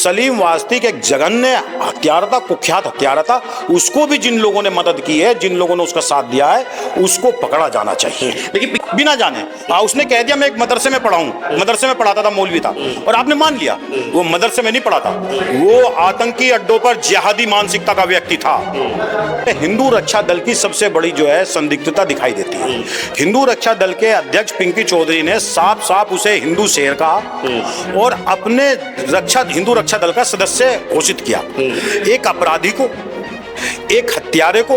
सलीम वास्तिक एक जघन्य हत्यारा था, कुख्यात हत्यारा था। उसको भी जिन लोगों ने मदद की है, जिन लोगों ने उसका साथ दिया है, उसको पकड़ा जाना चाहिए। लेकिन बिना जाने उसने कह दिया मैं एक मदरसे में पढ़ा हूं, मदरसे में पढ़ाता था, मौलवी था, और आपने मान लिया वो मदरसे में नहीं पढ़ा था, वो आतंकी अड्डों पर जिहादी मानसिकता का व्यक्ति था। हिंदू रक्षा दल की सबसे बड़ी जो है संदिग्धता दिखाई देती है। हिंदू रक्षा दल के अध्यक्ष पिंकी चौधरी ने साफ साफ उसे हिंदू शेर कहा और अपने हिंदू रक्षा दल का सदस्य घोषित किया। एक अपराधी को, एक हत्यारे को,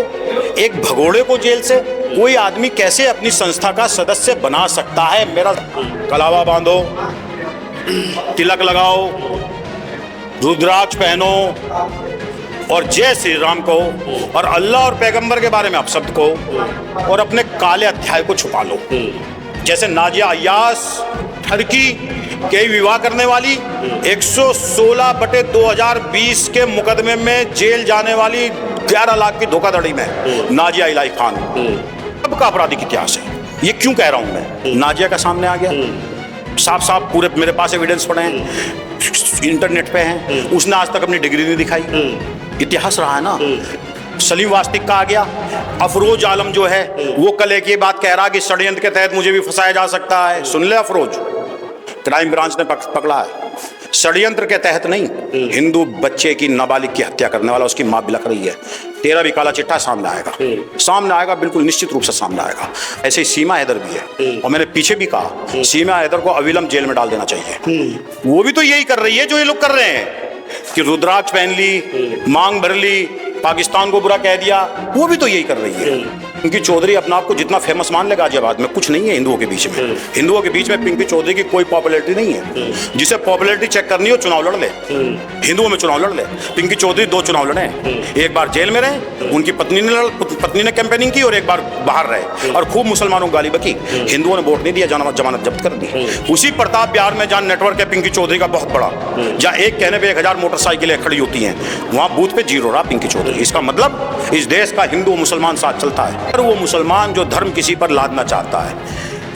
एक भगोड़े को जेल से कोई आदमी कैसे अपनी संस्था का सदस्य बना सकता है? मेरा कलावा बांधो, तिलक लगाओ, रुद्राक्ष पहनो और जय श्री राम कहो और अल्लाह और पैगंबर के बारे में अपशब्द कहो और अपने काले अध्याय को छुपा लो। जैसे नाजिया अय्यास ठरकी के विवाह करने वाली 116/2020 के मुकदमे में जेल जाने वाली 11 लाख की धोखाधड़ी में नाजिया इलाही खान अब का आपराधिक इतिहास है। ये क्यों कह रहा हूं मैं? नाजिया का सामने आ गया, साफ साफ पूरे मेरे पास एविडेंस पड़े हैं, इंटरनेट पे हैं। उसने आज तक अपनी डिग्री नहीं दिखाई, इतिहास रहा है ना। सलीम वास्तिक का आ गया, अफरोज आलम जो है वो कल एक ये बात कह रहा कि षड्यंत्र के तहत मुझे भी फंसाया जा सकता है। सुन ले अफरोज, क्राइम ब्रांच ने पकड़ा है, षड्यंत्र के तहत नहीं, हिंदू बच्चे की नाबालिग की हत्या करने वाला, उसकी मां बिलख रही है। तेरा भी काला चिट्ठा सामने आएगा, सामने आएगा, बिल्कुल निश्चित रूप से सामने आएगा। ऐसे ही सीमा हैदर भी है, और मैंने पीछे भी कहा सीमा हैदर को अविलंब जेल में डाल देना चाहिए। वो भी तो यही कर रही है जो ये लोग कर रहे हैं कि रुद्राक्ष पहन ली, मांग भर ली, पाकिस्तान को बुरा कह दिया, वो भी तो यही कर रही है। पिंकी चौधरी अपने आप को जितना फेमस मान ले गाजियाबाद में, कुछ नहीं है हिंदुओं के बीच में। हिंदुओं के बीच में पिंकी चौधरी की कोई पॉपुलैरिटी नहीं है। जिसे पॉपुलैरिटी चेक करनी हो चुनाव लड़ ले, हिंदुओं में चुनाव लड़ ले। पिंकी चौधरी 2 चुनाव लड़े, एक बार जेल में रहे, उनकी पत्नी ने कैंपेनिंग की, और एक बार बाहर रहे और खूब मुसलमानों को गाली बकी। हिंदुओं ने वोट नहीं दिया, जमानत जब्त कर दी। उसी प्रताप बिहार में जहाँ नेटवर्क है पिंकी चौधरी का बहुत बड़ा, जहाँ एक कहने पर 1000 मोटरसाइकिलें खड़ी होती हैं, वहाँ बूथ पे 0 रहा पिंकी चौधरी। इसका मतलब इस देश का हिंदू मुसलमान साथ चलता है। और वो मुसलमान जो धर्म किसी पर लादना चाहता है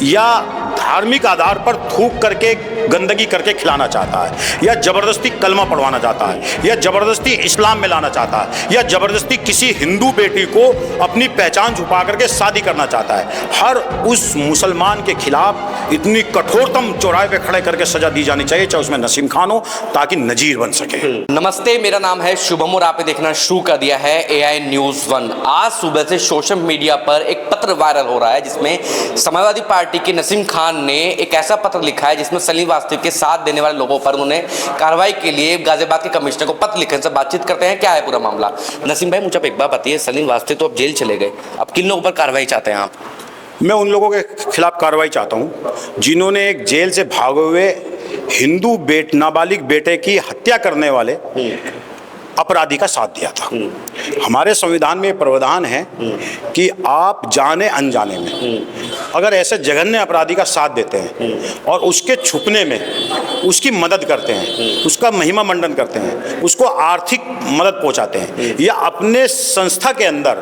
या धार्मिक आधार पर थूक करके गंदगी करके खिलाना चाहता है, या जबरदस्ती कलमा पढ़वाना चाहता है, या जबरदस्ती इस्लाम में लाना चाहता है, या जबरदस्ती किसी हिंदू बेटी को अपनी पहचान छुपा करके शादी करना चाहता है, हर उस मुसलमान के खिलाफ इतनी कठोरतम चौराहे पे खड़े करके सजा दी जानी चाहिए, चाहे उसमें नसीम खान हो, ताकि नजीर बन सके। नमस्ते, मेरा नाम है शुभम और आपने देखना शुरू कर दिया है AI News 1। आज सुबह से सोशल मीडिया पर एक पत्र वायरल हो रहा है जिसमें समाजवादी पार्टी के नसीम खान ने एक ऐसा पत्र लिखा है जिसमें सलीम वास्तिक के साथ देने वाले लोगों पर उन्होंने कार्रवाई के लिए गाजियाबाद के कमिश्नर को पत्र लिखने से बातचीत करते हैं। क्या है पूरा मामला? नसीम भाई, मुझे आप एक बात बताइए, सलीम वास्तिक तो अब जेल चले गए, अब किन लोगों पर कार्रवाई चाहते हैं आप? मैं उन लोगों के खिलाफ कार्रवाई चाहता हूं जिन्होंने एक जेल से भागे हुए हिंदू नाबालिग बेटे की हत्या करने वाले अपराधी का साथ दिया था। हमारे संविधान में प्रावधान है कि आप जाने अनजाने में अगर ऐसे जघन्य अपराधी का साथ देते हैं और उसके छुपने में उसकी मदद करते हैं, उसका महिमा मंडन करते हैं, उसको आर्थिक मदद पहुंचाते हैं, या अपने संस्था के अंदर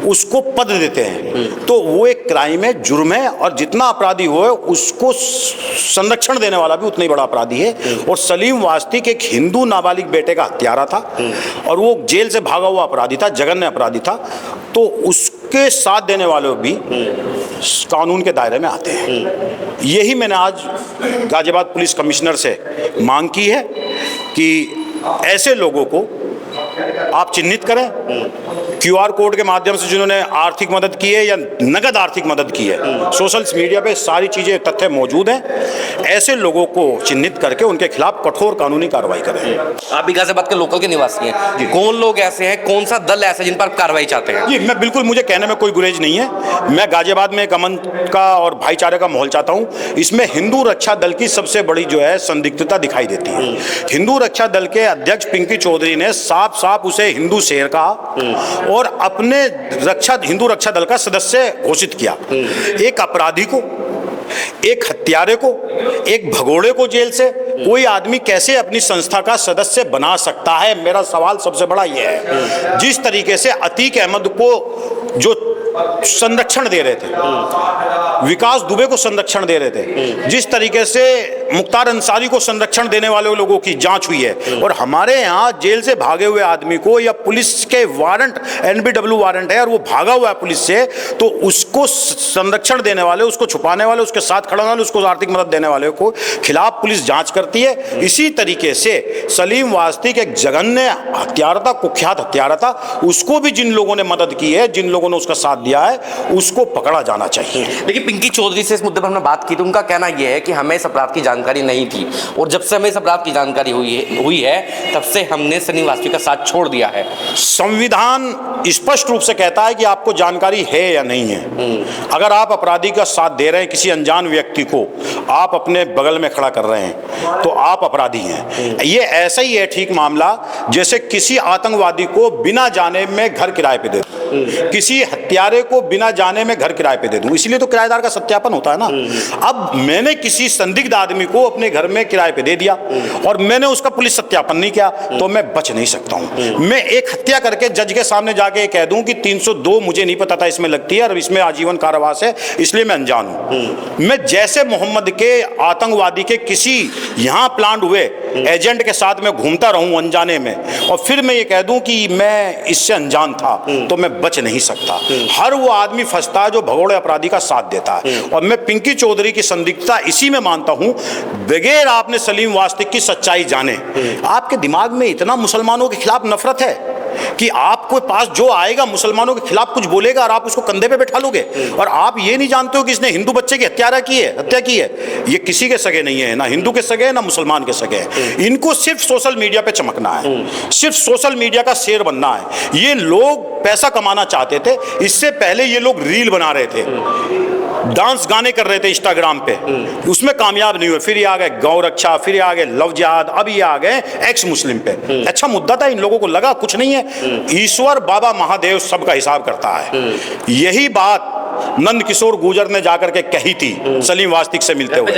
उसको पद देते हैं, तो वो एक क्राइम है, जुर्म है, और जितना अपराधी हो उसको संरक्षण देने वाला भी उतना ही बड़ा अपराधी है। और सलीम वास्तिक एक हिंदू नाबालिग बेटे का हत्यारा था और वो जेल से भागा हुआ अपराधी था, जघन्य अपराधी था, तो उसके साथ देने वाले भी कानून के दायरे में आते हैं। यही मैंने आज गाजियाबाद पुलिस कमिश्नर से मांग की है कि ऐसे लोगों को आप चिन्हित करें, QR कोड के माध्यम से जिन्होंने आर्थिक मदद की है या नगद आर्थिक मदद की है। सोशल मीडिया पे सारी चीजें, तथ्य मौजूद हैं। ऐसे लोगों को चिन्हित करके उनके खिलाफ कठोर कानूनी कार्रवाई करें। आप भी गाजियाबाद के लोकल के निवासी हैं, कौन लोग ऐसे हैं, कौन सा दल ऐसा जिन पर कार्रवाई चाहते हैं? जी, मैं बिल्कुल, मुझे कहने में कोई गुरेज नहीं है। मैं गाजियाबाद में एक अमन का और भाईचारे का माहौल चाहता हूँ। इसमें हिंदू रक्षा दल की सबसे बड़ी जो है संदिग्धता दिखाई देती है। हिंदू रक्षा दल के अध्यक्ष पिंकी चौधरी ने साफ साफ उसे हिंदू शेर कहा और अपने हिंदू रक्षा दल का सदस्य घोषित किया। एक अपराधी को, एक हत्यारे को, एक भगोड़े को जेल से कोई आदमी कैसे अपनी संस्था का सदस्य बना सकता है? मेरा सवाल सबसे बड़ा यह है। जिस तरीके से अतीक अहमद को जो संरक्षण दे रहे थे, विकास दुबे को संरक्षण दे रहे थे, जिस तरीके से मुख्तार अंसारी को संरक्षण देने वाले लोगों की जांच हुई है, और हमारे यहाँ जेल से भागे हुए आदमी को या पुलिस के वारंट NBW वारंट है और वो भागा हुआ है पुलिस से, तो उसको संरक्षण देने वाले, उसको छुपाने वाले, उसके साथ खड़े वाले, उसको आर्थिक मदद देने वाले को खिलाफ पुलिस जांच करती है। इसी तरीके से सलीम वास्तिक एक जघन्य हत्यारा था, कुख्यात हत्यारा था, उसको भी जिन लोगों ने मदद की है, जिन लोगों ने उसका साथ दिया है, उसको पकड़ा जाना चाहिए। देखिए, पिंकी चौधरी से इस मुद्दे पर हमने बात की तो उनका कहना यह है कि हमें इस अपराध की जानकारी नहीं थी, और जब से हमें इस अपराध की जानकारी हुई है तब से हमने सलीम वास्तिक का साथ छोड़ दिया है। संविधान स्पष्ट रूप से कहता है कि आपको जानकारी है या नहीं है। अगर आप अपराधी का साथ दे रहे हैं, किसी अनजान व्यक्ति को आप अपने बगल में खड़ा कर रहे हैं, तो आप अपराधी हैं। ये ऐसा ही है ठीक मामला जैसे किसी आतंकवादी को बिना जाने में घर किराए पे दे दूं, किसी हत्यारे को बिना जाने में घर किराए पे दे दूं, इसलिए तो किराएदार का सत्यापन होता है ना। अब मैंने किसी संदिग्ध आदमी को अपने घर में किराए पे दे दिया और मैंने उसका पुलिस सत्यापन नहीं किया, तो मैं बच नहीं सकता हूं। मैं एक हत्या करके जज के सामने जाके कह दूं कि 302 मुझे नहीं पता था इसमें लगती है और इसमें आजीवन कारावास है, इसलिए मैं अनजान हूं। मैं जैसे मोहम्मद के आतंकवादी के किसी यहां प्लांट हुए एजेंट के साथ मैं घूमता रहूं अनजाने में, और फिर मैं ये कह दूं कि मैं इससे अनजान था, तो मैं बच नहीं सकता। हर वो आदमी फंसता है जो भगोड़े अपराधी का साथ देता है, और मैं पिंकी चौधरी की संदिग्धता इसी में मानता हूं। बगैर आपने सलीम वास्तिक की सच्चाई जाने, आपके दिमाग में इतना मुसलमानों के खिलाफ नफरत है कि आपको पास जो आएगा मुसलमानों के खिलाफ कुछ बोलेगा और आप उसको कंधे पे बैठा लोगे, और आप ये नहीं जानते हो कि इसने हिंदू बच्चे की हत्या की है। ये किसी के सगे नहीं है, ना हिंदू के सगे है, ना मुसलमान के सगे है। इनको सिर्फ सोशल मीडिया पे चमकना है, सिर्फ सोशल मीडिया का शेर बनना है। ये लोग पैसा कमाना चाहते थे, इससे पहले ये लोग रील बना रहे थे, डांस गाने कर रहे थे इंस्टाग्राम पे, उसमें कामयाब नहीं हुए, फिर ये आ गए गौ रक्षा, फिर ये आ गए लव जिहाद, अब ये आ गए एक्स मुस्लिम पे। अच्छा मुद्दा था, इन लोगों को लगा कुछ नहीं है, ईश्वर बाबा महादेव सबका हिसाब करता है। यही बात नंद किशोर गुर्जर ने जाकर के कही थी सलीम वास्तिक से मिलते हुए,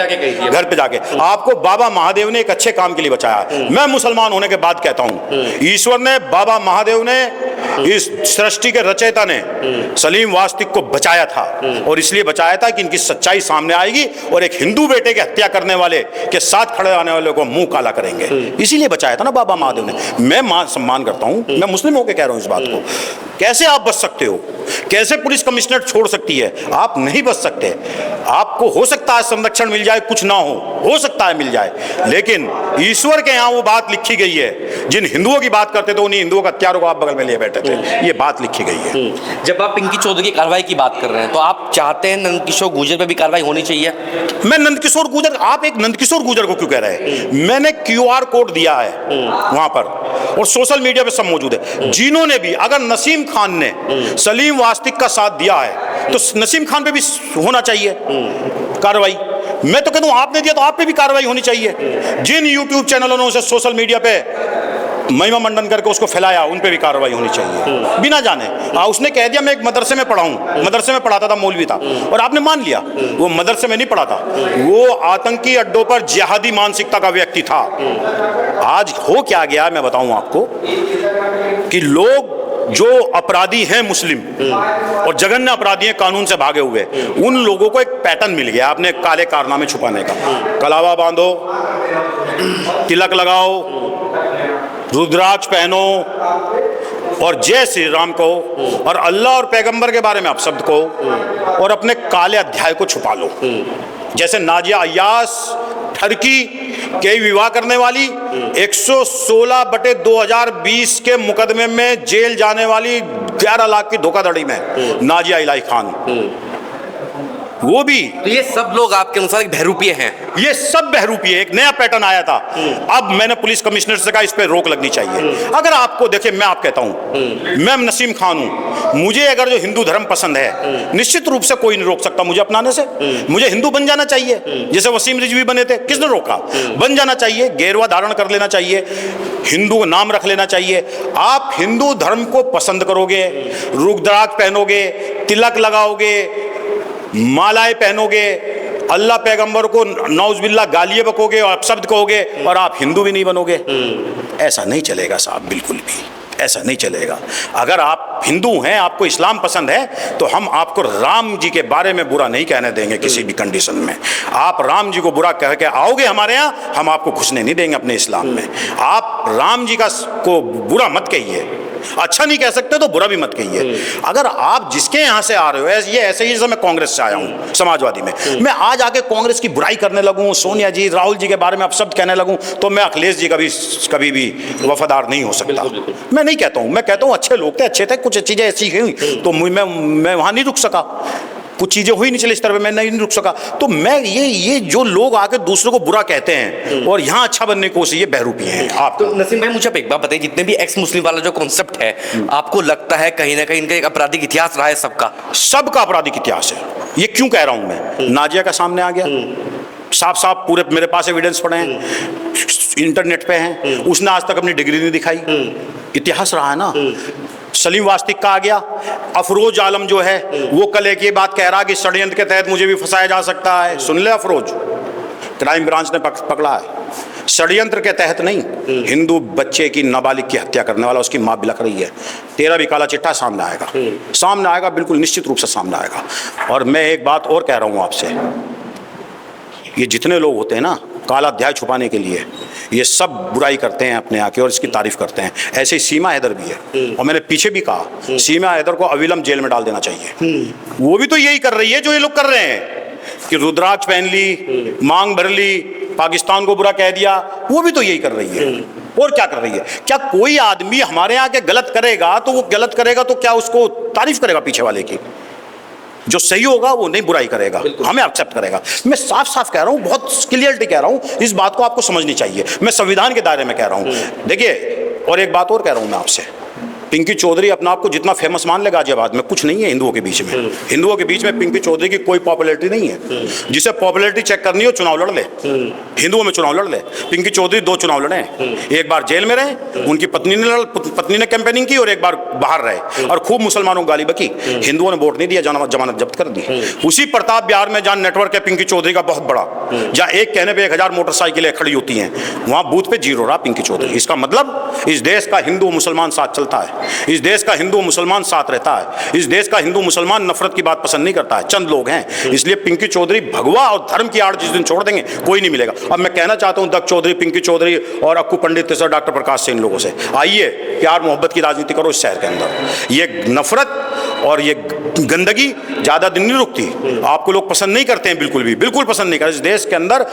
घर पे जाके। आपको बाबा महादेव ने एक अच्छे काम के लिए बचाया। मैं मुसलमान होने के बाद कहता हूं, ईश्वर ने, बाबा महादेव ने, इस सृष्टि के रचयिता ने सलीम वास्तिक को बचाया था, और इसलिए बचाया था कि इनकी सच्चाई सामने आएगी और एक हिंदू बेटे की हत्या करने वाले के साथ खड़े आने वाले को मुंह काला करेंगे, इसीलिए बचाया था ना बाबा महादेव ने। मैं सम्मान करता हूं, मैं मुस्लिम होकर कह रहा हूं इस बात को। कैसे आप बच सकते हो? कैसे पुलिस कमिश्नर छोड़ सकती है? आप नहीं बच सकते। आपको हो सकता है संरक्षण मिल जाए, कुछ ना हो सकता है मिल जाए, लेकिन ईश्वर के यहाँ वो बात लिखी गई है। जिन हिंदुओं की बात करते थे उन्हीं हिंदुओं का हत्यारों को आप बगल में लिए बैठे थे, ये बात लिखी गई है। जब आप पिंकी चौधरी की कार्रवाई की बात कर रहे हैं, तो आप चाहते हैं नंदकिशोर गुर्जर पे भी कार्रवाई होनी चाहिए? मैं नंदकिशोर गुर्जर, आप एक नंदकिशोर गुर्जर को क्यों कह रहे हैं? मैंने QR कोड दिया है वहां पर, और सोशल मीडिया पे सब मौजूद है। जिन्होंने भी, अगर नसीम खान ने सलीम वास्तिक का साथ दिया है तो नसीम खान पे भी होना चाहिए कार्रवाई। मैं तो कहता हूं आपने दिया तो आप पे भी कार्रवाई होनी चाहिए। जिन YouTube चैनलों ने उसे सोशल मीडिया पे महिमा मंडन करके उसको फैलाया, उन पे भी कार्रवाई होनी चाहिए बिना जाने। उसने कह दिया मैं एक मदरसे में पढ़ा हूं, मदरसे में पढ़ाता था, मौलवी था, और आपने मान लिया वो मदरसे में नहीं पढ़ा था, वो आतंकी अड्डों पर जिहादी मानसिकता का व्यक्ति था। आज हो क्या गया मैं बताऊं आपको, कि लोग जो अपराधी हैं मुस्लिम और जघन्य अपराधी हैं कानून से भागे हुए, उन लोगों को एक पैटर्न मिल गया अपने काले कारनामे छुपाने का। कलावा बांधो, तिलक लगाओ, रुद्राक्ष पहनो और जय श्री राम कहो, और अल्लाह और पैगंबर के बारे में आप शब्द कहो, और अपने काले अध्याय को छुपा लो। जैसे नाजिया अय्यास ठरकी के विवाह करने वाली 116/2020 के मुकदमे में जेल जाने वाली 11 लाख की धोखाधड़ी में नाजिया इलाही खान, वो भी। तो ये सब लोग आपके अनुसार एक बहरूपीय हैं? ये सब बहरूपीय, एक नया पैटर्न आया था। अब मैंने पुलिस कमिश्नर से कहा इस पे रोक लगनी चाहिए। अगर आपको, देखिए मैं आप कहता हूं, मैं नसीम खान हूं, मुझे अगर जो हिंदू धर्म पसंद है, निश्चित रूप से कोई नहीं रोक सकता मुझे अपनाने से। मुझे हिंदू बन जाना चाहिए, जैसे वसीम रिजवी बने थे, किसने रोका? बन जाना चाहिए, गेरुआ धारण कर लेना चाहिए, हिंदू का नाम रख लेना चाहिए। आप हिंदू धर्म को पसंद करोगे, रुद्राक्ष पहनोगे, तिलक लगाओगे, मालाएं पहनोगे, अल्लाह पैगंबर को नौज़बिल्लाह गालियां बकोगे और अपशब्द कहोगे, और आप हिंदू भी नहीं बनोगे। ऐसा नहीं चलेगा साहब, बिल्कुल भी ऐसा नहीं चलेगा। अगर आप हिंदू हैं, आपको इस्लाम पसंद है, तो हम आपको राम जी के बारे में बुरा नहीं कहने देंगे किसी भी कंडीशन में। आप राम जी को बुरा कह के आओगे हमारे यहाँ, हम आपको घुसने नहीं देंगे अपने इस्लाम में। आप राम जी को बुरा मत कहिए, अच्छा नहीं कह सकते तो बुरा भी मत कहिए। अगर आप जिसके यहाँ से आ रहे हो, ये ऐसे ही जैसे मैं कांग्रेस से आया हूँ समाजवादी में, मैं आज आके कांग्रेस की बुराई करने लगूँ, सोनिया जी, राहुल जी के बारे में अपशब्द कहने लगूँ, तो मैं अखिलेश जी कभी भी वफादार नहीं हो सकता। मैं नहीं कहता हूँ, मैं कहता हूँ अच्छे लोग थे, अच्छे थे, कुछ चीजें ऐसी हुई तो मैं वहां नहीं रुक सका, कुछ चीजें हुई नहीं चली इस तरह मैं नहीं रुक सका। तो मैं ये जो लोग आके दूसरों को बुरा कहते हैं और यहाँ अच्छा बनने की कोशिश, ये बहरूपी हैं। आप तो नसीम भाई मुझे एक बात बताइए, जितने भी एक्स मुस्लिम वाला जो कॉन्सेप्ट है, आपको लगता है कहीं ना कहीं इनका एक आपराधिक इतिहास रहा है सबका आपराधिक इतिहास है। ये क्यों कह रहा हूं मैं? नाजिया का सामने आ गया, साफ साफ पूरे मेरे पास एविडेंस पड़े हैं, इंटरनेट पे हैं, उसने आज तक अपनी डिग्री नहीं दिखाई, इतिहास रहा है ना। सलीम वास्तिक का आ गया, अफरोज आलम जो है वो कल एक ये बात कह रहा कि षड्यंत्र के तहत मुझे भी फंसाया जा सकता है। सुन ले, अफरोज क्राइम ब्रांच ने पकड़ा है, षड्यंत्र के तहत नहीं, हिंदू बच्चे की नाबालिग की हत्या करने वाला, उसकी मां बिलख रही है। तेरा भी काला चिट्ठा सामने आएगा, बिल्कुल निश्चित रूप से सामने आएगा। और मैं एक बात और कह रहा हूं आपसे, ये जितने लोग होते हैं ना काला अध्याय छुपाने के लिए, ये सब बुराई करते हैं अपने आके और इसकी तारीफ करते हैं। ऐसे ही सीमा हैदर भी है, और मैंने पीछे भी कहा सीमा हैदर को अविलंब जेल में डाल देना चाहिए। वो भी तो यही कर रही है जो ये लोग कर रहे हैं कि रुद्राक्ष पहन ली, मांग भर ली, पाकिस्तान को बुरा कह दिया, वो भी तो यही कर रही है। और क्या कर रही है? क्या कोई आदमी हमारे यहाँ के गलत करेगा तो वो गलत करेगा तो क्या उसको तारीफ करेगा पीछे वाले की? जो सही होगा वो नहीं बुराई करेगा, हमें एक्सेप्ट करेगा। मैं साफ साफ कह रहा हूं, बहुत क्लियरली कह रहा हूं, इस बात को आपको समझनी चाहिए। मैं संविधान के दायरे में कह रहा हूं। देखिए, और एक बात और कह रहा हूं मैं आपसे, पिंकी चौधरी अपना आपको जितना फेमस मान ले गाजियाबाद में, कुछ नहीं है हिंदुओं के बीच में। हिंदुओं के बीच में पिंकी चौधरी की कोई पॉपुलैरिटी नहीं है। जिसे पॉपुलैरिटी चेक करनी हो चुनाव लड़ ले, हिंदुओं में चुनाव लड़ ले। पिंकी चौधरी 2 चुनाव लड़े हैं, एक बार जेल में रहे, उनकी पत्नी ने कैंपेनिंग की, और एक बार बाहर रहे और खूब मुसलमानों को गाली बकी। हिंदुओं ने वोट नहीं दिया, जमानत जब्त कर दी। उसी प्रताप बिहार में जहां नेटवर्क है पिंकी चौधरी का बहुत बड़ा, जहां एक कहने पे 1000 मोटरसाइकिलें खड़ी होती हैं, वहां बूथ पे 0 रहा पिंकी चौधरी। इसका मतलब इस देश का हिंदू मुसलमान साथ चलता है, इस देश का हिंदू मुसलमान साथ रहता है, इस देश का हिंदू मुसलमान नफरत की बात पसंद नहीं करता है, चंद लोग हैं। इसलिए पिंकी चौधरी भगवा और धर्म की आड़ जिस दिन छोड़ देंगे कोई नहीं मिलेगा। अब मैं कहना चाहता हूं दत्त चौधरी, पिंकी चौधरी और अक्कू पंडित सर, डॉक्टर प्रकाश से, इन लोगों से, आइए प्यार मोहब्बत की राजनीति करो इस शहर के अंदर। ये नफरत और ये गंदगी ज्यादा दिन नहीं रुकती। आपको लोग पसंद नहीं करते हैं, बिल्कुल पसंद नहीं करते। इस देश के अंदर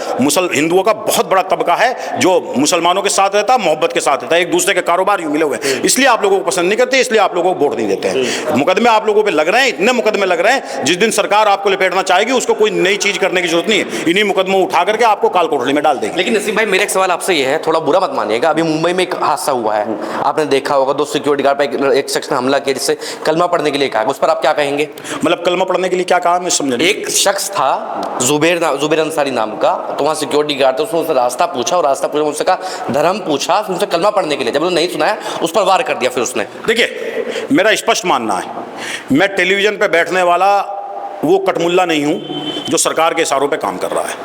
हिंदुओं का बहुत बड़ा तबका है जो मुसलमानों के साथ रहता है, मोहब्बत के साथ रहता है, एक दूसरे के कारोबार यूं मिले हुए, इसलिए आप लोगों को पसंद नहीं करते, इसलिए आप लोगों को वोट नहीं देते हैं। मुकदमे आप लोगों पे लग रहे हैं, इतने मुकदमे लग रहे हैं, जिस दिन सरकार आपको लपेटना चाहेगी उसको कोई नई चीज करने की जरूरत नहीं है, इन्हीं मुकदमों उठा करके आपको काल कोठरी में डाल देगी। लेकिन नसीम भाई मेरा एक सवाल आपसे ये है, थोड़ा बुरा मत मानिएगा, अभी मुंबई में एक हादसा हुआ है, आपने देखा होगा, 2 सिक्योरिटी गार्ड पर एक शख्स ने हमला किया जिससे कलमा पढ़ने के लिए कहा, उस पर आप क्या कहेंगे? मतलब कलमा पढ़ने के लिए क्या कहा, मैं समझ नहीं। एक शख्स था जुबेर अंसारी नाम का, तो वहाँ सिक्योरिटी गार्ड था, उसने उससे रास्ता पूछा, उससे कहा धर्म पूछा, फिर उनसे कलमा पढ़ने के लिए, जब उन्होंने नहीं सुनाया उस पर वार कर दिया फिर उसने। देखिए, मेरा स्पष्ट मानना है, मैं टेलीविजन पे बैठने वाला वो कटमुल्ला नहीं हूँ जो सरकार के इशारों पे काम कर रहा है।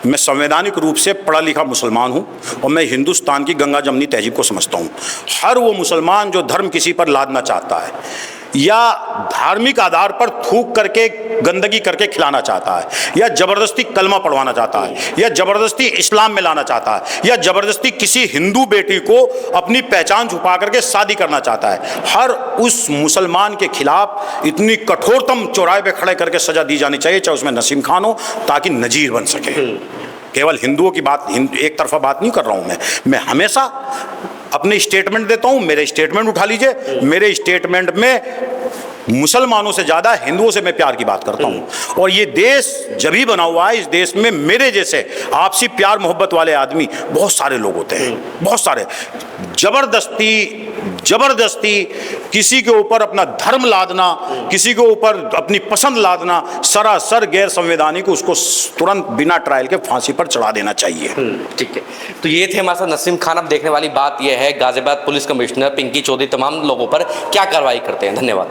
मैं संवैधानिक रूप से पढ़ा लिखा मुसलमान हूँ और मैं हिंदुस्तान की गंगा जमनी तहजीब को समझता हूँ। हर वो मुसलमान जो धर्म किसी पर लादना चाहता है या धार्मिक आधार पर थूक करके गंदगी करके खिलाना चाहता है, या जबरदस्ती कलमा पढ़वाना चाहता है, या जबरदस्ती इस्लाम में लाना चाहता है, या जबरदस्ती किसी हिंदू बेटी को अपनी पहचान छुपा करके शादी करना चाहता है, हर उस मुसलमान के खिलाफ इतनी कठोरतम चौराहे पे खड़े करके सजा दी जानी चाहिए, चाहे उसमें नसीम खान हो, ताकि नजीर बन सके। केवल हिंदुओं की बात, एक तरफा बात नहीं कर रहा हूं मैं हमेशा अपने स्टेटमेंट देता हूं। मेरे स्टेटमेंट उठा लीजिए, मेरे स्टेटमेंट में मुसलमानों से ज्यादा हिंदुओं से मैं प्यार की बात करता हूं। और ये देश जब ही बना हुआ है, इस देश में मेरे जैसे आपसी प्यार मोहब्बत वाले आदमी बहुत सारे लोग होते हैं, बहुत सारे। जबरदस्ती किसी के ऊपर अपना धर्म लादना, किसी के ऊपर अपनी पसंद लादना सरासर गैर संवैधानिक, उसको तुरंत बिना ट्रायल के फांसी पर चढ़ा देना चाहिए। ठीक है, तो ये थे हमारे साथ नसीम खान। अब देखने वाली बात यह है गाजियाबाद पुलिस कमिश्नर पिंकी चौधरी तमाम लोगों पर क्या कार्रवाई करते हैं। धन्यवाद।